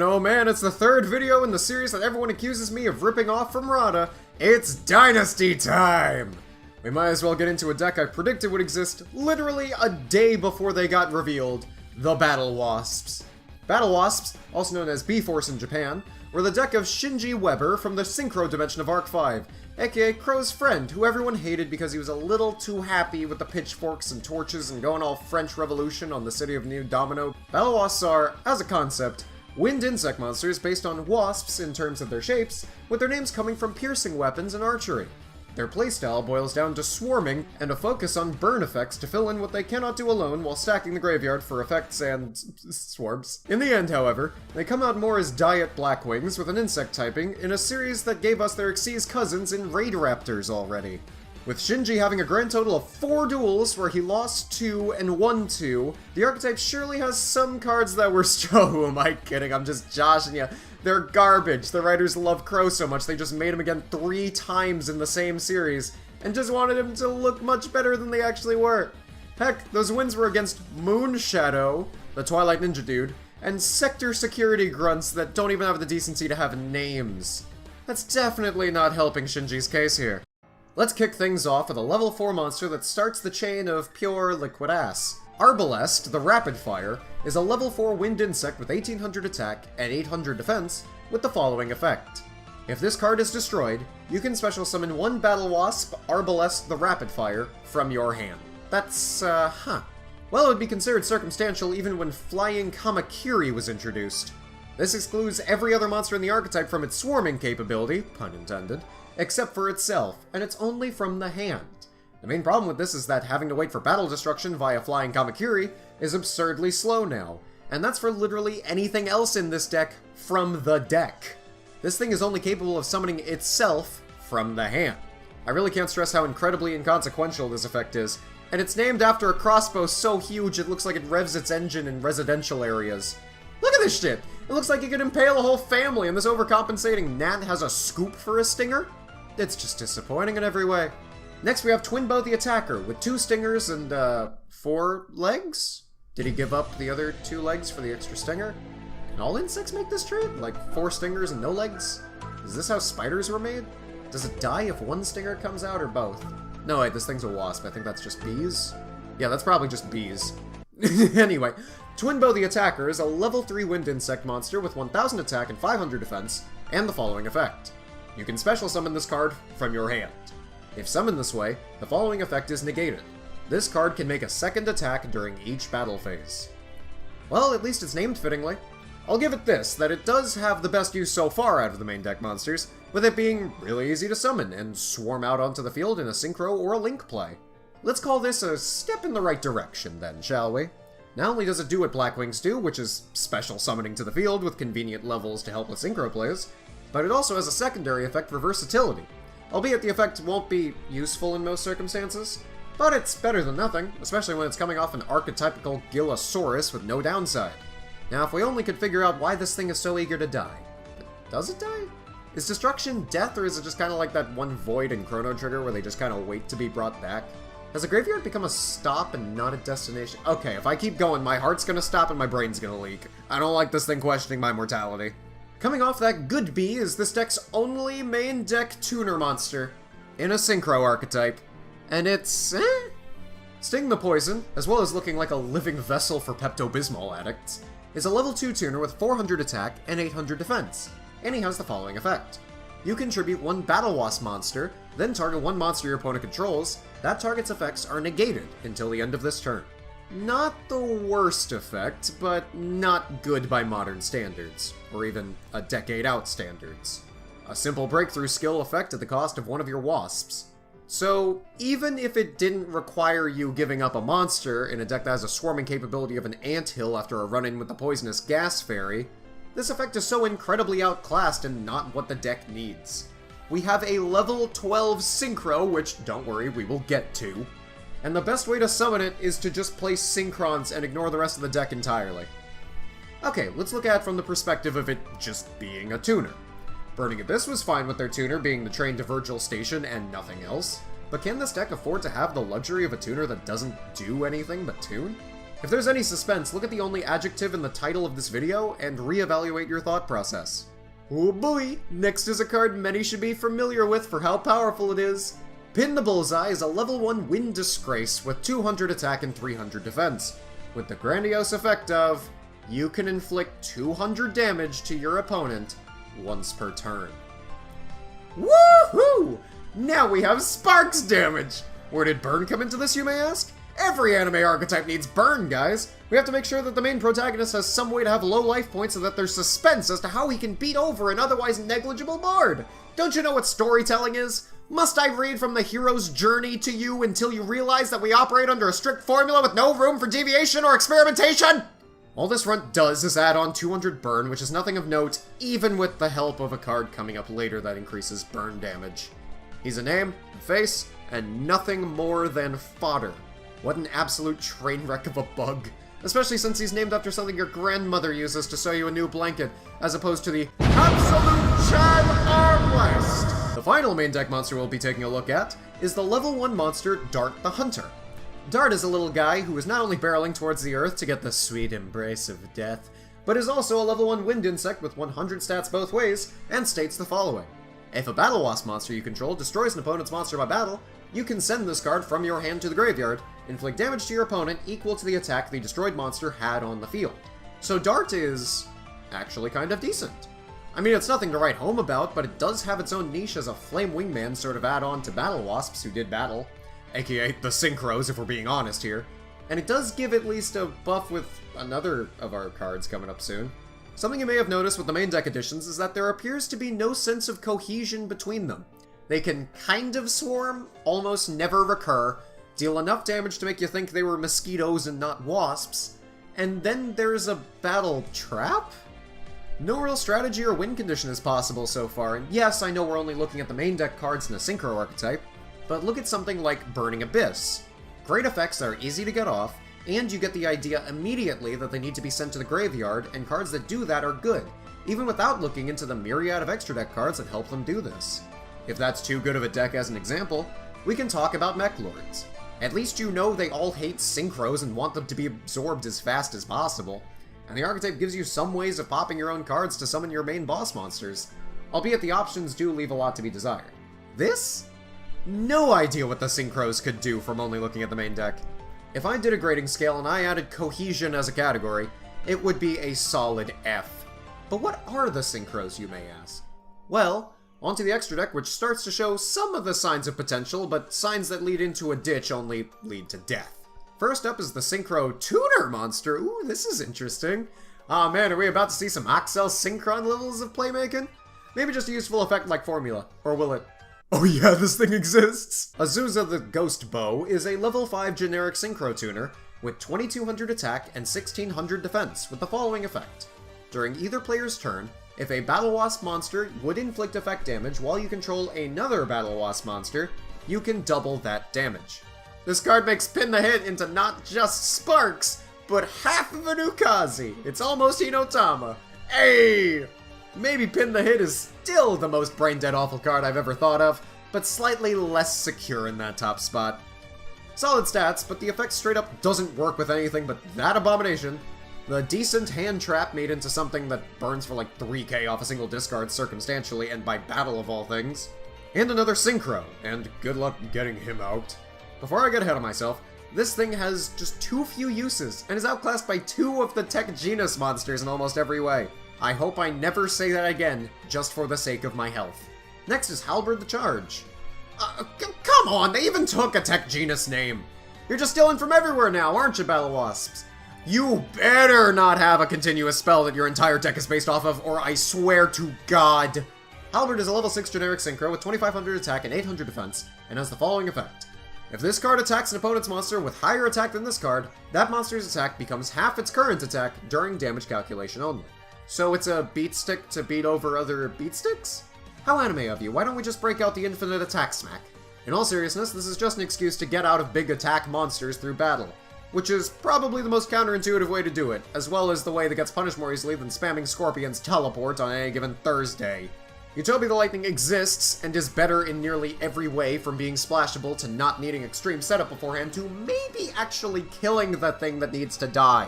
oh man, it's the third video in the series that everyone accuses me of ripping off from Rada. It's Dynasty time! We might as well get into a deck I predicted would exist literally a day before they got revealed, the Battlewasps. Battlewasps, also known as B-Force in Japan, were the deck of Shinji Weber from the Synchro dimension of Arc 5, aka Crow's friend, who everyone hated because he was a little too happy with the pitchforks and torches and going all French Revolution on the city of New Domino. Battlewasps are, as a concept, wind insect monsters based on wasps in terms of their shapes, with their names coming from piercing weapons and archery. Their playstyle boils down to swarming and a focus on burn effects to fill in what they cannot do alone while stacking the graveyard for effects and swarms. In the end, however, they come out more as Diet Blackwings with an insect typing in a series that gave us their Xyz cousins in Raid Raptors already. With Shinji having a grand total of 4 duels where he lost 2 and won 2, the archetype surely has some cards that were oh, who am I kidding? I'm just joshing you. They're garbage. The writers love Crow so much they just made him again 3 times in the same series, and just wanted him to look much better than they actually were. Heck, those wins were against Moonshadow, the Twilight Ninja dude, and Sector Security grunts that don't even have the decency to have names. That's definitely not helping Shinji's case here. Let's kick things off with a level 4 monster that starts the chain of pure liquid ass. Arbalest, the Rapid Fire, is a level 4 wind insect with 1800 attack and 800 defense with the following effect. If this card is destroyed, you can special summon one Battlewasp, Arbalest the Rapid Fire, from your hand. That's, Well, it would be considered circumstantial even when Flying Kamakiri was introduced. This excludes every other monster in the archetype from its swarming capability, pun intended, except for itself, and it's only from the hand. The main problem with this is that having to wait for battle destruction via Flying Kamakiri is absurdly slow now, and that's for literally anything else in this deck from the deck. This thing is only capable of summoning itself from the hand. I really can't stress how incredibly inconsequential this effect is, and it's named after a crossbow so huge it looks like it revs its engine in residential areas. Look at this shit! It looks like it could impale a whole family, and this overcompensating gnat has a scoop for a stinger? It's just disappointing in every way. Next we have Twinbow the Attacker, with 2 stingers and, 4 legs? Did he give up the other 2 legs for the extra stinger? Can all insects make this trait? Like 4 stingers and no legs? Is this how spiders were made? Does it die if 1 stinger comes out or both? No, wait, this thing's a wasp. I think that's just bees. Yeah, that's probably just bees. Anyway, Twinbow the Attacker is a level 3 wind insect monster with 1000 attack and 500 defense, and the following effect. You can special summon this card from your hand. If summoned this way, the following effect is negated. This card can make a second attack during each battle phase. Well, at least it's named fittingly. I'll give it this, that it does have the best use so far out of the main deck monsters, with it being really easy to summon and swarm out onto the field in a Synchro or a Link play. Let's call this a step in the right direction then, shall we? Not only does it do what Blackwings do, which is special summoning to the field with convenient levels to help with Synchro plays, but it also has a secondary effect for versatility. Albeit the effect won't be useful in most circumstances, but it's better than nothing, especially when it's coming off an archetypical Gillosaurus with no downside. Now, if we only could figure out why this thing is so eager to die. But does it die? Is destruction death, or is it just kind of like that one Void in Chrono Trigger where they just kind of wait to be brought back? Has the graveyard become a stop and not a destination? Okay, if I keep going, my heart's gonna stop and my brain's gonna leak. I don't like this thing questioning my mortality. Coming off that good B is this deck's only main deck tuner monster, in a Synchro archetype. And it's, Sting the Poison, as well as looking like a living vessel for Pepto-Bismol addicts, is a level 2 tuner with 400 attack and 800 defense, and he has the following effect. You contribute 1 Battlewasp monster, then target 1 monster your opponent controls. That target's effects are negated until the end of this turn. Not the worst effect, but not good by modern standards, or even a decade out standards. A simple breakthrough skill effect at the cost of 1 of your wasps. So, even if it didn't require you giving up a monster in a deck that has a swarming capability of an anthill after a run-in with the poisonous gas fairy, this effect is so incredibly outclassed and not what the deck needs. We have a level 12 Synchro, which, don't worry, we will get to. And the best way to summon it is to just play Synchrons and ignore the rest of the deck entirely. Okay, let's look at it from the perspective of it just being a tuner. Burning Abyss was fine with their tuner being the train to Virgil Station and nothing else, but can this deck afford to have the luxury of a tuner that doesn't do anything but tune? If there's any suspense, look at the only adjective in the title of this video and reevaluate your thought process. Oh boy, next is a card many should be familiar with for how powerful it is. Pin the Bullseye is a level 1 Wind Disgrace with 200 attack and 300 defense, with the grandiose effect of, you can inflict 200 damage to your opponent once per turn. Woohoo! Now we have Sparks damage! Where did burn come into this, you may ask? Every anime archetype needs burn, guys! We have to make sure that the main protagonist has some way to have low life points so that there's suspense as to how he can beat over an otherwise negligible board! Don't you know what storytelling is? Must I read from the hero's journey to you until you realize that we operate under a strict formula with no room for deviation or experimentation? All this runt does is add on 200 burn, which is nothing of note, even with the help of a card coming up later that increases burn damage. He's a name, a face, and nothing more than fodder. What an absolute train wreck of a bug. Especially since he's named after something your grandmother uses to sew you a new blanket, as opposed to the absolute Chad Arbalest! The final main deck monster we'll be taking a look at is the level 1 monster Dart the Hunter. Dart is a little guy who is not only barreling towards the earth to get the sweet embrace of death, but is also a level 1 wind insect with 100 stats both ways, and states the following. If a Battlewasp monster you control destroys an opponent's monster by battle, you can send this card from your hand to the graveyard, inflict damage to your opponent equal to the attack the destroyed monster had on the field. So Dart is actually kind of decent. I mean, it's nothing to write home about, but it does have its own niche as a Flame Wingman sort of add-on to Battlewasps who did battle, aka the Synchros if we're being honest here, and it does give at least a buff with another of our cards coming up soon. Something you may have noticed with the main deck additions is that there appears to be no sense of cohesion between them. They can kind of swarm, almost never recur, deal enough damage to make you think they were mosquitoes and not wasps, and then there's a battle trap? No real strategy or win condition is possible so far, and yes, I know we're only looking at the main deck cards in a Synchro archetype, but look at something like Burning Abyss. Great effects that are easy to get off, and you get the idea immediately that they need to be sent to the graveyard, and cards that do that are good, even without looking into the myriad of extra deck cards that help them do this. If that's too good of a deck as an example, we can talk about Mech Lords. At least you know they all hate Synchros and want them to be absorbed as fast as possible, and the archetype gives you some ways of popping your own cards to summon your main boss monsters, albeit the options do leave a lot to be desired. This? No idea what the Synchros could do from only looking at the main deck. If I did a grading scale and I added cohesion as a category, it would be a solid F. But what are the Synchros, you may ask? Well, onto the extra deck, which starts to show some of the signs of potential, but signs that lead into a ditch only lead to death. First up is the Synchro Tuner monster. Ooh, this is interesting. Aw man, are we about to see some Oxel Synchron levels of playmaking? Maybe just a useful effect like Formula, or will it? Oh yeah, this thing exists! Azusa the Ghost Bow is a level 5 generic Synchro Tuner with 2200 attack and 1600 defense with the following effect. During either player's turn, if a Battlewasp monster would inflict effect damage while you control another Battlewasp monster, you can double that damage. This card makes Pin the Hit into not just Sparks, but half of an Ukazi. It's almost Hinotama. Hey! Maybe Pin the Hit is still the most brain-dead awful card I've ever thought of, but slightly less secure in that top spot. Solid stats, but the effect straight up doesn't work with anything but that abomination. The decent hand trap made into something that burns for like 3k off a single discard circumstantially and by battle of all things. And another Synchro, and good luck getting him out. Before I get ahead of myself, this thing has just too few uses, and is outclassed by 2 of the Tech Genus monsters in almost every way. I hope I never say that again, just for the sake of my health. Next is Halberd the Charge. Come on, they even took a Tech Genus name! You're just stealing from everywhere now, aren't you, Battlewasps? You better not have a continuous spell that your entire deck is based off of, or I swear to God! Halberd is a level 6 generic Synchro with 2500 attack and 800 defense, and has the following effect. If this card attacks an opponent's monster with higher attack than this card, that monster's attack becomes half its current attack during damage calculation only. So it's a beat stick to beat over other beat sticks? How anime of you, why don't we just break out the infinite attack smack? In all seriousness, this is just an excuse to get out of big attack monsters through battle, which is probably the most counterintuitive way to do it, as well as the way that gets punished more easily than spamming Scorpion's teleport on any given Thursday. Utopia the Lightning exists and is better in nearly every way, from being splashable to not needing extreme setup beforehand to maybe actually killing the thing that needs to die.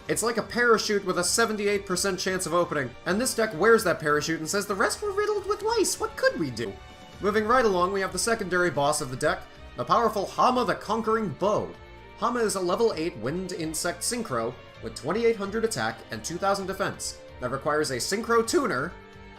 It's like a parachute with a 78% chance of opening, and this deck wears that parachute and says the rest were riddled with lice, what could we do? Moving right along, we have the secondary boss of the deck, the powerful Hama the Conquering Bow. Hama is a level 8 Wind Insect Synchro with 2800 attack and 2000 defense that requires a Synchro Tuner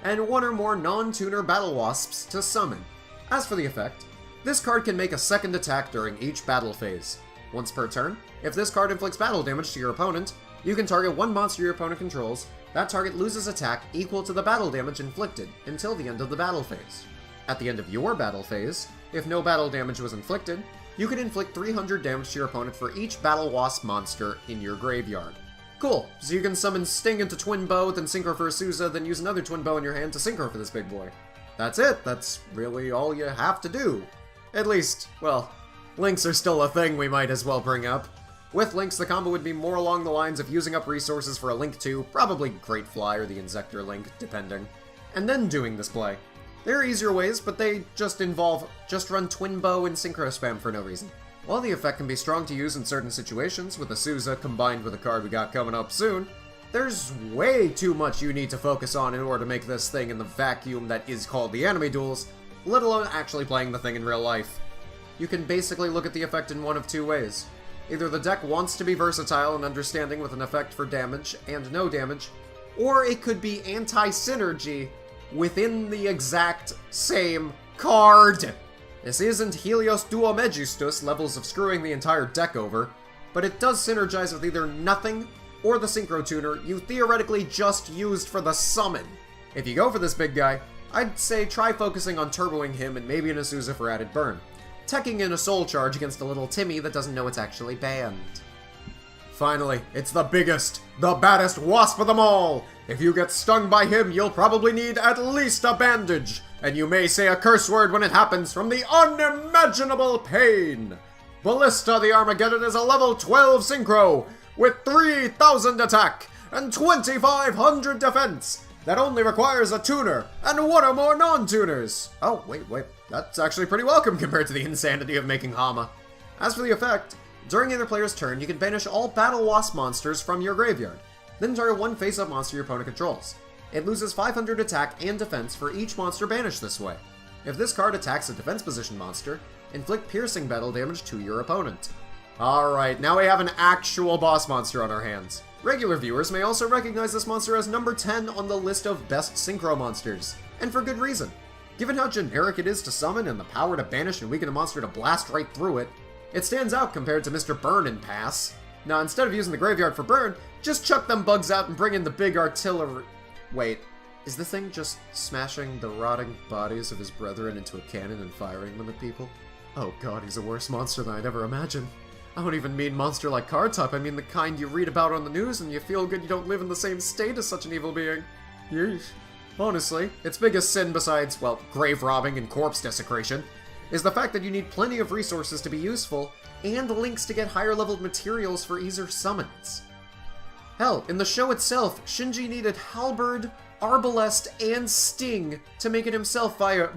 and one or more non-tuner Battlewasps to summon. As for the effect, this card can make a second attack during each battle phase. Once per turn, if this card inflicts battle damage to your opponent, you can target one monster your opponent controls. That target loses attack equal to the battle damage inflicted until the end of the battle phase. At the end of your battle phase, if no battle damage was inflicted, you can inflict 300 damage to your opponent for each Battlewasp monster in your graveyard. Cool, so you can summon Sting into Twin Bow, then Synchro for Azusa, then use another Twin Bow in your hand to Synchro for this big boy. That's it, that's really all you have to do. At least, well, links are still a thing we might as well bring up. With links, the combo would be more along the lines of using up resources for a Link 2, probably Great Fly or the Insector Link, depending, and then doing this play. There are easier ways, but they just involve just run Twin Bow and Synchro spam for no reason. While the effect can be strong to use in certain situations, with Azusa combined with a card we got coming up soon, there's way too much you need to focus on in order to make this thing in the vacuum that is called the anime duels, let alone actually playing the thing in real life. You can basically look at the effect in one of two ways. Either the deck wants to be versatile and understanding with an effect for damage and no damage, or it could be anti-synergy within the exact same card. This isn't Helios Duo Megistus levels of screwing the entire deck over, but it does synergize with either nothing or the Synchro Tuner you theoretically just used for the summon. If you go for this big guy, I'd say try focusing on turboing him and maybe an Azusa for added burn, teching in a Soul Charge against a little Timmy that doesn't know it's actually banned. Finally, it's the biggest, the baddest wasp of them all! If you get stung by him, you'll probably need at least a bandage, and you may say a curse word when it happens from the unimaginable pain! Ballista the Armageddon is a level 12 Synchro, with 3000 attack and 2500 defense, that only requires a tuner and one or more non-tuners! Oh, wait, that's actually pretty welcome compared to the insanity of making Hama. As for the effect, during either player's turn, you can banish all Battlewasp monsters from your graveyard, then target one face-up monster your opponent controls. It loses 500 attack and defense for each monster banished this way. If this card attacks a defense position monster, inflict piercing battle damage to your opponent. Alright, now we have an actual boss monster on our hands. Regular viewers may also recognize this monster as number 10 on the list of best Synchro monsters, and for good reason. Given how generic it is to summon and the power to banish and weaken a monster to blast right through it, it stands out compared to Mr. Burn and Pass. Now, instead of using the graveyard for burn, just chuck them bugs out and bring in the big artillery. Wait, is the thing just smashing the rotting bodies of his brethren into a cannon and firing them at people? Oh god, he's a worse monster than I'd ever imagined. I don't even mean monster like card type, I mean the kind you read about on the news and you feel good you don't live in the same state as such an evil being. Yeesh. Honestly, its biggest sin besides, well, grave robbing and corpse desecration, is the fact that you need plenty of resources to be useful, and links to get higher leveled materials for easier summons. Hell, in the show itself, Shinji needed Halberd, Arbalest, and Sting to make it himself via...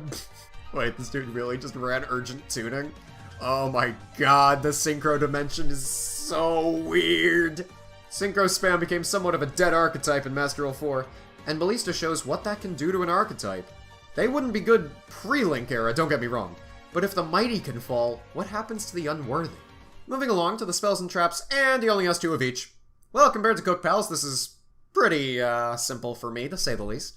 Wait, this dude really just ran urgent tuning? Oh my god, the Synchro dimension is so weird! Synchro spam became somewhat of a dead archetype in Master Rule 4, and Ballista shows what that can do to an archetype. They wouldn't be good pre-Link era, don't get me wrong, but if the mighty can fall, what happens to the unworthy? Moving along to the spells and traps, and he only has 2 of each. Well, compared to Cook Pals, this is pretty, simple for me, to say the least.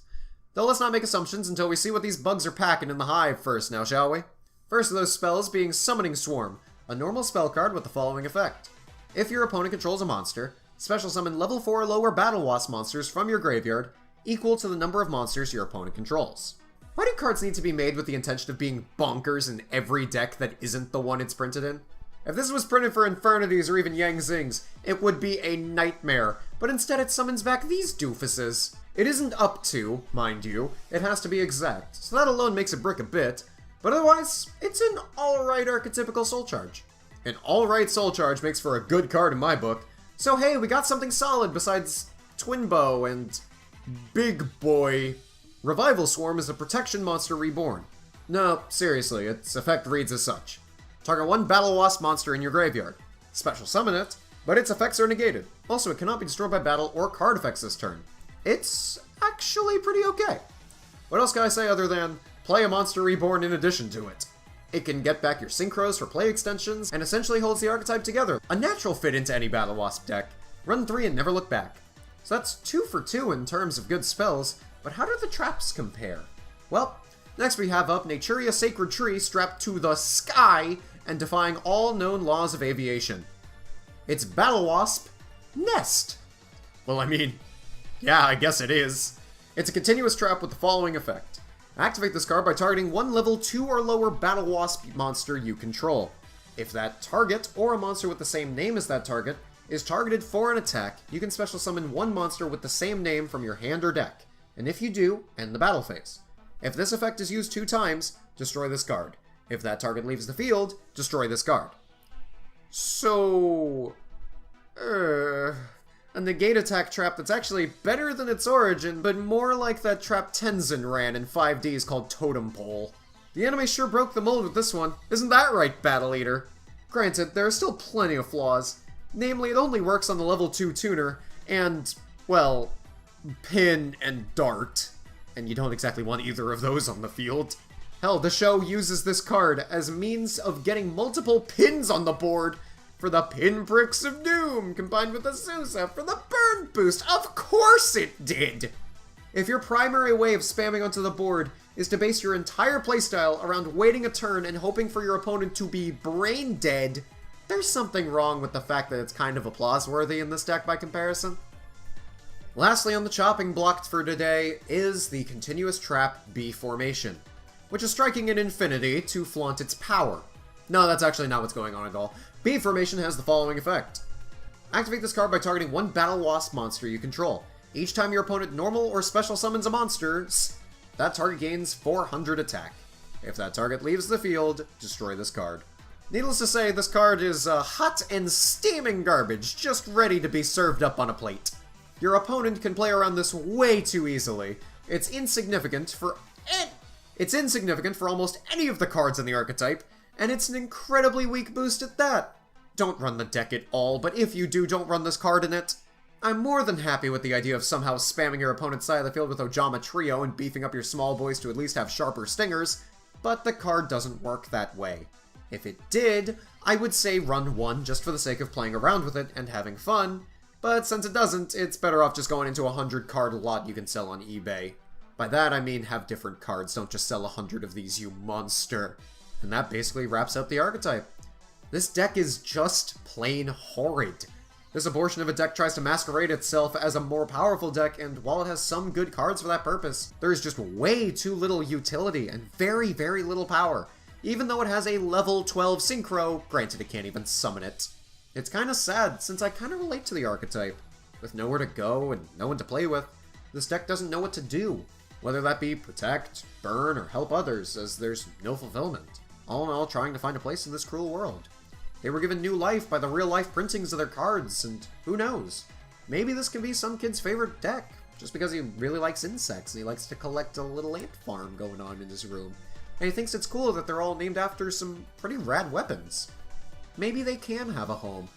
Though let's not make assumptions until we see what these bugs are packing in the hive first now, shall we? First of those spells being Summoning Swarm, a normal spell card with the following effect. If your opponent controls a monster, special summon level 4 or lower Battlewasp monsters from your graveyard, equal to the number of monsters your opponent controls. Why do cards need to be made with the intention of being bonkers in every deck that isn't the one it's printed in? If this was printed for Infernities or even Yang Zings, it would be a nightmare, but instead it summons back these doofuses. It isn't up to, mind you, it has to be exact, so that alone makes it brick a bit, but otherwise, it's an alright archetypical Soul Charge. An alright Soul Charge makes for a good card in my book, so hey, we got something solid besides Twin Bow and Big Boy Revival Swarm is a protection monster reborn. No, seriously, its effect reads as such. Target one Battlewasp monster in your graveyard. Special summon it, but its effects are negated. Also, it cannot be destroyed by battle or card effects this turn. It's actually pretty okay. What else can I say other than play a monster reborn in addition to it? It can get back your synchros for play extensions, and essentially holds the archetype together. A natural fit into any Battlewasp deck. Run 3 and never look back. So that's 2 for 2 in terms of good spells, but how do the traps compare? Well, next we have up Naturia Sacred Tree strapped to the sky and defying all known laws of aviation. It's Battlewasp Nest. Well, I mean, yeah, I guess it is. It's a continuous trap with the following effect. Activate this card by targeting one level 2 or lower Battlewasp monster you control. If that target, or a monster with the same name as that target, is targeted for an attack, you can special summon one monster with the same name from your hand or deck. And if you do, end the battle phase. If this effect is used 2 times, destroy this card. If that target leaves the field, destroy this card. So... a negate attack trap that's actually better than its origin, but more like that trap Tenzin ran in 5Ds called Totem Pole. The anime sure broke the mold with this one. Isn't that right, Battle Eater? Granted, there are still plenty of flaws. Namely, it only works on the level 2 tuner, and, well, pin and dart. And you don't exactly want either of those on the field. Hell, the show uses this card as means of getting multiple pins on the board for the Pinpricks of Doom, combined with Azusa for the burn boost. Of course it did! If your primary way of spamming onto the board is to base your entire playstyle around waiting a turn and hoping for your opponent to be brain dead, there's something wrong with the fact that it's kind of applause-worthy in this deck by comparison. Lastly on the chopping block for today is the continuous trap B Formation, which is striking an infinity to flaunt its power. No, that's actually not what's going on at all. B Formation has the following effect. Activate this card by targeting one Battlewasp monster you control. Each time your opponent normal or special summons a monster, that target gains 400 attack. If that target leaves the field, destroy this card. Needless to say, this card is hot and steaming garbage, just ready to be served up on a plate. Your opponent can play around this way too easily. It's insignificant for almost any of the cards in the archetype, and it's an incredibly weak boost at that. Don't run the deck at all, but if you do, don't run this card in it. I'm more than happy with the idea of somehow spamming your opponent's side of the field with Ojama Trio and beefing up your small boys to at least have sharper stingers, but the card doesn't work that way. If it did, I would say run one just for the sake of playing around with it and having fun, but since it doesn't, it's better off just going into a 100 card lot you can sell on eBay. By that I mean have different cards, don't just sell 100 of these, you monster. And that basically wraps up the archetype. This deck is just plain horrid. This abortion of a deck tries to masquerade itself as a more powerful deck, and while it has some good cards for that purpose, there is just way too little utility and very, very little power. Even though it has a level 12 synchro, granted it can't even summon it. It's kinda sad, since I kinda relate to the archetype. With nowhere to go and no one to play with, this deck doesn't know what to do. Whether that be protect, burn, or help others, as there's no fulfillment. All in all, trying to find a place in this cruel world. They were given new life by the real-life printings of their cards, and who knows? Maybe this can be some kid's favorite deck, just because he really likes insects and he likes to collect a little ant farm going on in his room. And he thinks it's cool that they're all named after some pretty rad weapons. Maybe they can have a home.